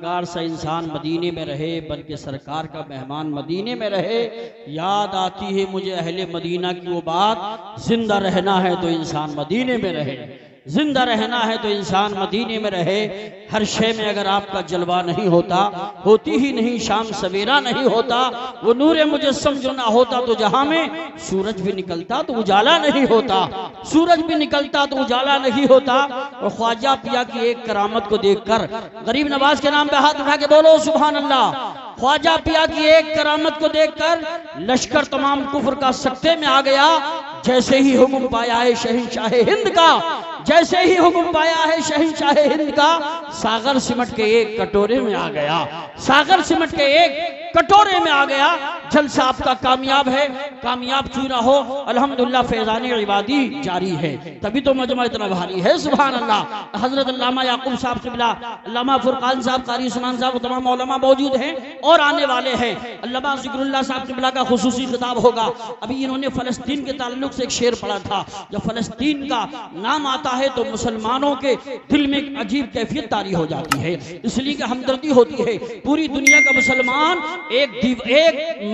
गुनाहगार सा इंसान मदीने में रहे, बल्कि सरकार का मेहमान मदीने में रहे। याद आती है मुझे अहले मदीना की वो बात, जिंदा रहना है तो इंसान मदीने में रहे, जिंदा रहना है तो इंसान मदीने में रहे। हर शय में अगर आपका जलवा नहीं होता, होती ही नहीं शाम सवेरा नहीं होता, वो नूरे मुजस्सम जो ना होता तो जहां में सूरज भी निकलता तो उजाला नहीं होता, सूरज भी निकलता तो उजाला नहीं होता। और ख्वाजा पिया की एक करामत को देखकर, गरीब नवाज के नाम पे हाथ उठा के बोलो सुभान अल्लाह। ख्वाजा पिया की एक करामत को देखकर लश्कर तमाम कुफ्र का सत्ते में आ गया। जैसे ही हुक्म पाया है शहंशाह हिंद का, जैसे ही हुक्म पाया है शहंशाह हिंद का, सागर सिमट के एक कटोरे में आ गया, सागर सिमट के एक कटोरे में आ गया। जलसा आपका कामयाब है, कामयाब क्यों ना हो, अल्हम्दुलिल्लाह फैज़ान इबादी जारी है, तभी तो मजमा इतना भारी है। सुभान अल्लाह। हजरत अल्लामा याकूब साहब क़िबला, अल्लामा फुरकान साहब, कारी उस्मान साहब, तमाम उलमा मौजूद हैं और आने वाले हैं। अल्लामा ज़िक्रुल्लाह साहब क़िबला का खुसूसी खिताब होगा। अभी इन्होंने फ़लस्तीन के ताल्लुक से एक शेर पढ़ा था। जब फ़लस्तीन का नाम आता है तो मुसलमानों के दिल में एक अजीब कैफियत तारी हो जाती है, इसलिए कि हमदर्दी होती है। पूरी दुनिया का मुसलमान एक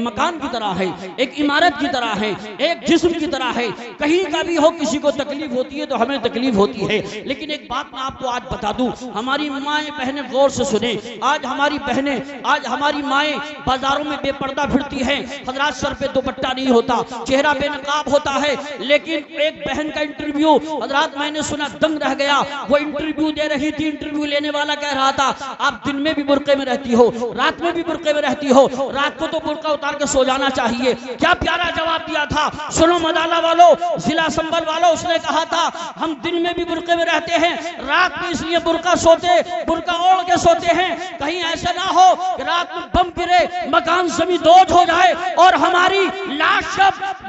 मकान की तरह है, एक इमारत की तरह है, एक जिस्म की तरह है। कहीं का भी हो किसी को तकलीफ होती है तो हमें तकलीफ होती है। लेकिन एक बात मैं आपको आज बता दूं, हमारी माएँ बहनें गौर से सुने, आज हमारी बहनें, आज हमारी माएँ बाजारों में बेपर्दा फिरती हैं। हजरात सर पे दुपट्टा नहीं होता, चेहरा बेनकाब होता है। लेकिन एक बहन का इंटरव्यू हजरात मैंने सुना, दंग रह गया। वो इंटरव्यू दे रही थी, इंटरव्यू लेने वाला कह रहा था आप दिन में भी बुर्के में रहती हो, रात में भी बुर्के में रहती हो, रात को तो बुर्का उतार के सो जाना चाहिए। क्या प्यारा जवाब दिया था। सुनो मदाला वालों, जिला संबल वालों, उसने कहा था हम दिन में भी बुर्के में रहते हैं, रात में इसलिए बुर्का बुर्का ओढ़ के सोते हैं, कहीं ऐसा ना हो कि रात में बम गिरे, मकान जमींदोज हो जाए और हमारी लाश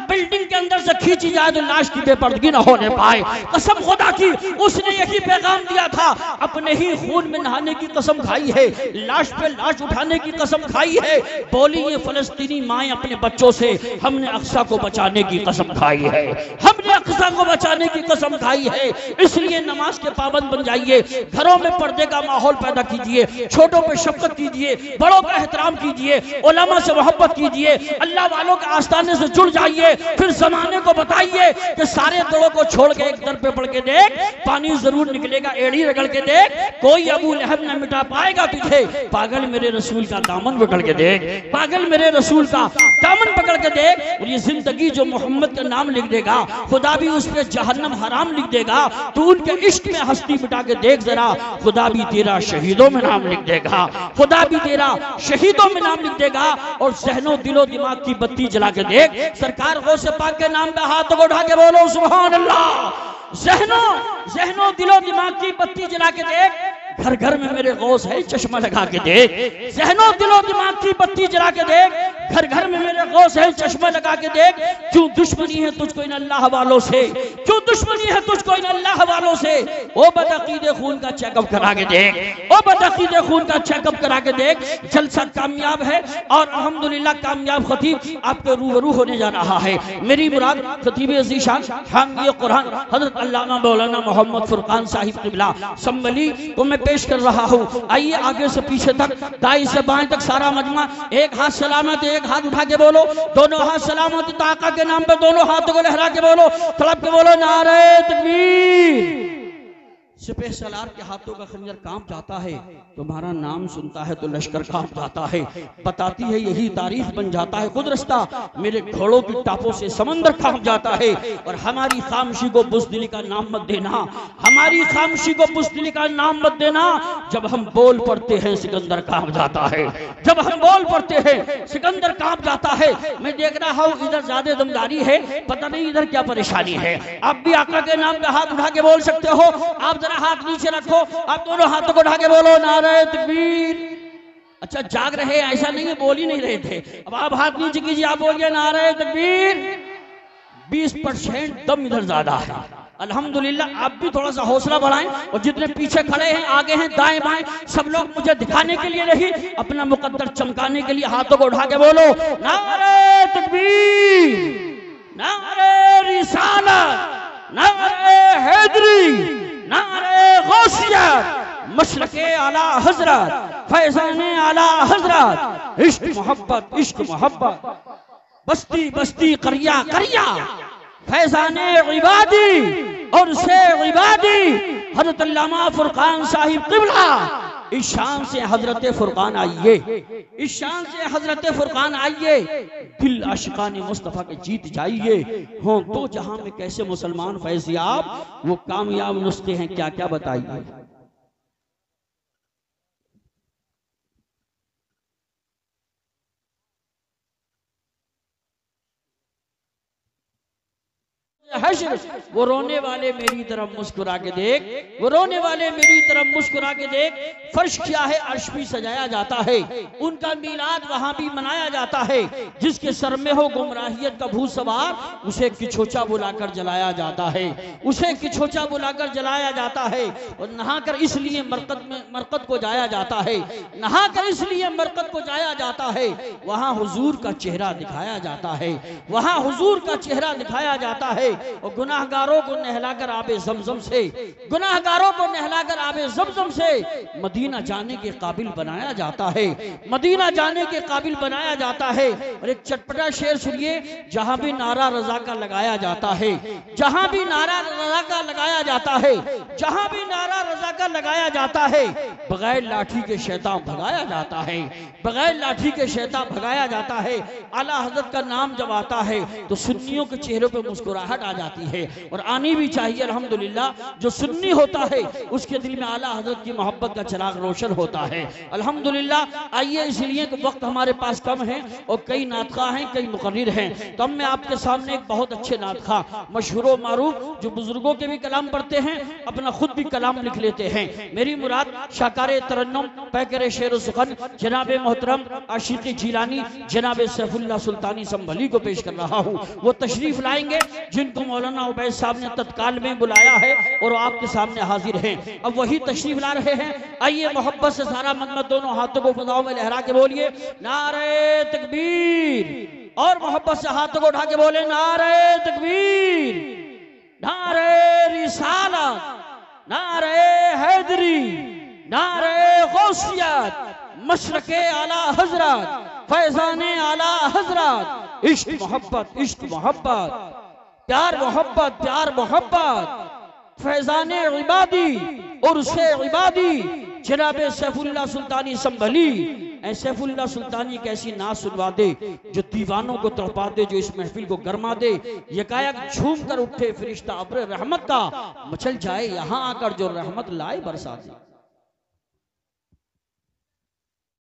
बिल्डिंग के अंदर से खींची जाए तो लाश की बेपर्दगी ना होने पाए। कसम खुदा की उसने यही पैगाम दिया था। अपने ही खून में नहाने की कसम खाई है, लाश पे लाश उठाने की कसम खाई है। बोली ये फलस्तीनी माएँ अपने बच्चों से, हमने अक्सा को बचाने की कसम खाई है, हमने अक्सा को बचाने की कसम खाई है। इसलिए नमाज के पाबंद बन जाइए, घरों में पर्दे का माहौल पैदा कीजिए, छोटों पे शफकत कीजिए, बड़ों का एहतराम कीजिए, उलमा से मोहब्बत कीजिए, अल्लाह वालों के आस्थाने से जुड़ जाइए। फिर जमाने को बताइए कि सारे दड़ों को छोड़ के एक दर पे पड़ के देख, पानी जरूर निकलेगा, एड़ी रगड़ के देख, कोई अबू लहब न मिटा पाएगा तुझे। पागल मेरे रसूल का दामन पकड़ के देख, पागल मेरे रसूल का दामन पकड़ के देख। और ये जिंदगी जो मोहम्मद का नाम लिख देगा, खुदा भी उस पे जहन्नम हराम लिख देगा। तू उनके इश्क में हस्ती मिटा के देख जरा, खुदा भी तेरा शहीदों में नाम लिख देगा, खुदा भी तेरा शहीदों में नाम लिख देगा। और जहनो दिलो दिमाग की बत्ती जला के देख, सरकार गौसे पाक के नाम पे हाथ को उठा के बोलो सुभान अल्लाह। जहनो दिलो दिमाग की बत्ती जला के देख, घर घर में मेरे गौस है चश्मा लगा के देख। जहनो दिलो दिमाग की बत्ती जला के देख, घर घर में मेरे गौस है चश्मा लगा के देख। क्यों दुश्मनी है तुझको इन अल्लाह वालों से, क्यों दुश्मनी है तुझको इन अल्लाह वालों से। ओ बदअकीदे खून का चेकअप करा के देख, ओ बदअकीदे खून का चेकअप करा के देख। जलसा कामयाब है और अल्हम्दुलिल्लाह कामयाब खतीब आपके रूबरू होने जा रहा है। मेरी मुराद खतीब अज़ीशान हामिए कुरान हजरत अल्लामा मौलाना मोहम्मद फुरकान साहिब क़िबला संभली को मैं पेश कर रहा हूँ। आइए आगे से पीछे तक, दाई से बाएं तक सारा मजमा, एक हाथ सलामत, एक हाथ उठा के बोलो, दोनों हाथ सलामत, ताका के नाम पे दोनों हाथों को लहरा के बोलो, तड़प के बोलो नारे तकबीर। सिपह सलार के हाथों का खंजर कांप जाता है, तुम्हारा नाम सुनता है तो लश्कर कांप जाता है। बताती है यही तारीफ बन जाता है खुद रास्ता, मेरे घोड़ों की टापों से समंदर कांप जाता है। और हमारी खामोशी को बुज़दिली का नाम मत देना, हमारी खामोशी को बुज़दिली का नाम मत देना। जब हम बोल पड़ते हैं सिकंदर कांप जाता है, जब हम बोल पड़ते हैं सिकंदर कांप जाता है। मैं देख रहा हूँ इधर ज्यादा दमदारी है, पता नहीं इधर क्या परेशानी है। आप भी आका के नाम पे हाथ उठा के बोल सकते हो। आप हाथ नीचे रखो, आप दोनों हाथों को उठा के बोलो नारे तकबीर। अच्छा जाग रहे, ऐसा नहीं है बोल ही नहीं रहे थे। अब आप हाथ नीचे कीजिए, आप बोलिए नारे तकबीर। 20% दम इधर ज्यादा है। अल्हम्दुलिल्लाह आप भी थोड़ा सा हौसला बढ़ाएं। और जितने पीछे खड़े हैं, आगे हैं, दाएं बाएं, सब लोग मुझे दिखाने के लिए नहीं, अपना मुकद्दर चमकाने के लिए हाथों को उठा के बोलो नारे तकबीर, नारे रिसालत, नारे हैदरी, नारे गौसियत, मशरके आला हजरत, फैजाने आला हजरत, इश्क मोहब्बत इश्क मोहब्बत, बस्ती बस्ती करिया करिया, फैजाने इबादी और से इबादी, हजरत अल्लामा फुरकान साहिब किबला। इस शान से हजरत फुरकान आइए, इस शान से हजरत फुरकान आइए, दिल आशिकान मुस्तफ़ा के जीत जाइए। हो तो जहां में कैसे मुसलमान फैज़याब, वो कामयाब नुस्खे हैं क्या क्या बताइए। हश्र, वो रोने वाले मेरी तरफ मुस्कुरा के देख, वो रोने वाले मेरी तरफ मुस्कुरा के देख, फर्श क्या है अर्श भी सजाया जाता है, उनका मीलाद वहां भी मनाया जाता है। जिसके सर में हो गुमराहियत का भूत सवार, उसे किछोचा बुलाकर जलाया जाता है, उसे किछोचा बुलाकर जलाया जाता है। और नहाकर इसलिए मरकत को जाया जाता है, नहाकर इसलिए मरकत को जाया जाता है, वहां हुजूर का चेहरा दिखाया जाता है, वहां हुजूर का चेहरा दिखाया जाता है। और गुनाहगारों को नहलाकर आबे जमजम से, गुनाहगारों को नहलाकर आबे जमजम से मदीना जाने के काबिल बनाया जाता है, मदीना जाने के काबिल बनाया जाता है। और एक चटपटा शेर सुनिए, जहां भी नारा रजा का लगाया जाता है, जहां भी नारा रजा का लगाया जाता है, जहां भी नारा रजा का लगाया जाता है, बगैर लाठी के शैतान भगाया जाता है, बगैर लाठी के शैतान भगाया जाता है। आला हजरत का नाम जब आता है तो सुन्नियों के चेहरों पे मुस्कुराहट आ जाती है, और आनी भी चाहिए। अल्हम्दुलिल्लाह जो सुन्नी होता है उसके दिल में आला हजरत की मोहब्बत का चिराग रोशन होता है। अल्हम्दुलिल्लाह। आइए, इसलिए कि वक्त हमारे पास कम है और कई नातखा हैं, कई मुकर्रिर हैं, तो मैं आपके सामने एक बहुत अच्छे नातखा मशहूर मारूफ जो बुजुर्गों के भी कलाम पढ़ते हैं, अपना खुद भी कलाम लिख लेते हैं। मेरी मुराद शाकारे तरन्नुम पैकर शेर सुखन जनाब मोहतरम आशिक़ जिलानी जनाब सैफुल्लाह सुल्तानी संभली को पेश कर रहा हूँ। वो तशरीफ लाएंगे जिनको मौलाना उबैद साहब ने तत्काल में बुलाया है और आपके सामने हाजिर हैं। अब वही तशरीफ ला रहे हैं। आइए मोहब्बत से सारा मत दोनों हाथों को फजाओं में लहरा के बोलिए नारे तकबीर, और मोहब्बत से हाथों को उठा के बोले नारे तकबीर, नारे रिसालत, नारे हैदरी, नारे गौसियत, मशरके आला हजरत, फैजाने आला हजरत, इश्क मोहब्बत इश्क मोहब्बत, प्यार मोहब्बत प्यार मोहब्बत, फैजाने इबादी और उसे इबादी जनाब सैफुल्लाह सुल्तानी संभली। ऐ सैफुल्लाह सुल्तानी कैसी नात सुनवा दे जो दीवानों को तड़पा दे, जो इस महफिल को गरमा दे। यकायक झूम कर उठे फरिश्ता अब्र रहमत का, मचल जाए यहाँ आकर जो रहमत लाए बरसा दे।